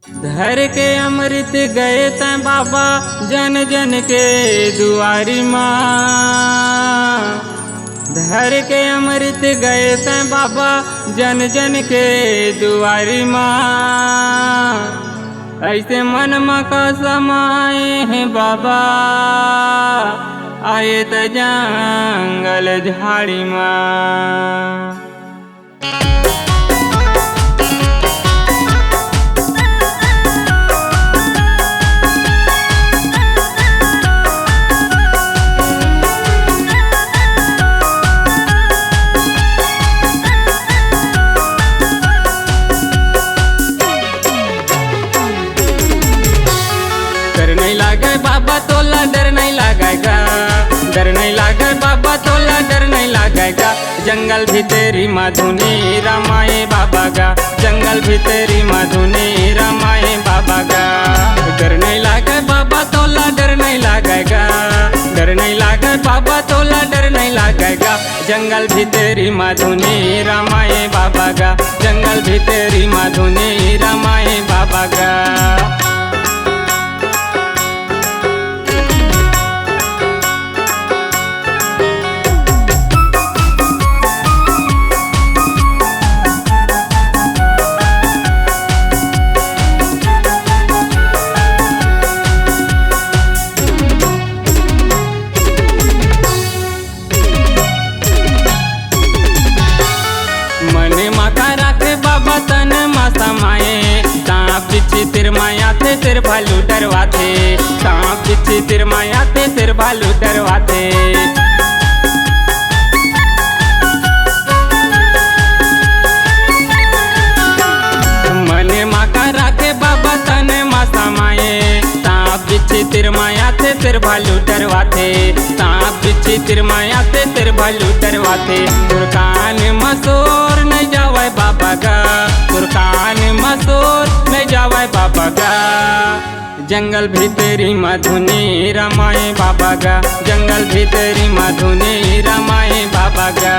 धर के अमृत गए तैं बाबा जन जन के दुआरी माँ। धर के अमृत गए तैं बाबा जन जन के दुआरी माँ। ऐसे मन का समाए हैं बाबा आए त जंगल झाड़ी माँ। डर नहीं लागे बाबा तोला डर नहीं लागेगा, डर नहीं लागे बाबा तोला डर नहीं लागेगा। जंगल भी तेरी मधुनी रमाए बाबा गा, जंगल भी तेरी मधुनी रमाए बाबा गा। डर नहीं लागे बाबा तोला डर नहीं लागेगा, डर नहीं लागे बाबा तोला डर नहीं लागेगा। जंगल भी तेरी मधुनी रमाए बाबा गा, जंगल भी तेरी मधुनी रमाए बाबा गा। मने माता राखे बाबा तन माता माए, सांप बिच्छी तिर माया थे तिर भालू डरवाथे, सांप बिच्छी तिर माया थे तिर भालू डरवाथे। मने माता राखे बाबा तन माता माए, सांप बिच्छी तिर माया थे तिर भालू डरवाथे, सांप बिच्छी तिर माया थे तिर भालू डरवाथे। तुरकान मसूर नहीं जावे बाबा गा, तुरकान मसूर नहीं जावे बाबा गा। जंगल भी तेरी मधुनी रमाए बाबा गा, जंगल भी तेरी मधुनी रमाए बाबा गा।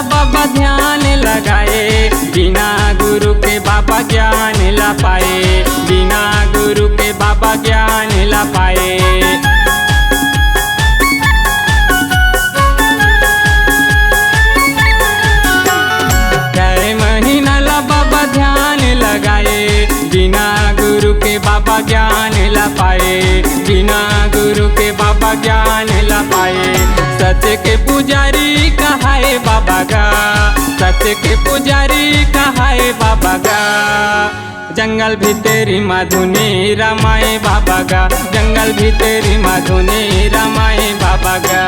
बाबा ध्यान लगाए बिना गुरु के बाबा ज्ञान ला पाए, बिना गुरु के बाबा ज्ञान ला पाए। छह महीना ला बाबा ध्यान लगाए बिना गुरु के बाबा ज्ञान ला पाए, बिना गुरु के बाबा ज्ञान ला पाए। सत्य के पुजारी कहाए बाबा गा, सत्य के पुजारी कहाए बाबा गा। जंगल भी तेरी मधुनी रमाए बाबा गा, जंगल भी तेरी मधुनी रमाए बाबा गा।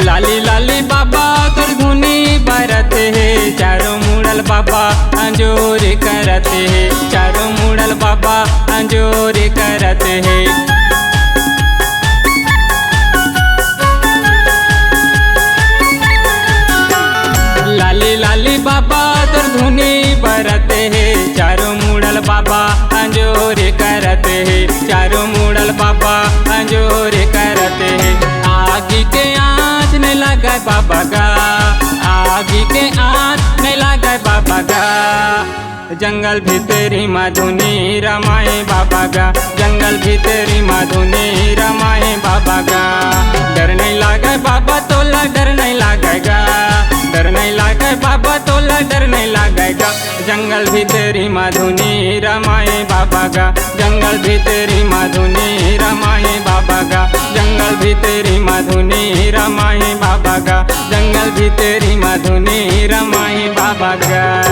लाली लाली बाबा कर धुनी बरते है, चारों मुड़ल बाबा अंजोर करते है, चारों मुड़ल बाबा अंजोर करते है। लाली लाली बाबा कर धुनी बरते है, चारों मुड़ल बाबा अंजोर करते है, चारों मुड़ल बाबा अंजोर करते है। आगी के आँच नहीं लगा बाबा गा, आगी के आँच नहीं लगा बाबा गा। जंगल भी तेरी मधुनी रमाए बाबा गा, जंगल भी तेरी मधुनी रमाए बाबा गा। डर नहीं लागे बाबा तोला डर नहीं लागेगा, डर नहीं लागे बाबा तोला डर नहीं लागेगा। जंगल भी तेरी मधुनी रमाए बाबा गा, जंगल भी तेरी मधुनी रमाए बाबा गा, जंगल भी तेरी मधुनी रमाए बाबा गा, जंगल भी तेरी मधुनी मगन।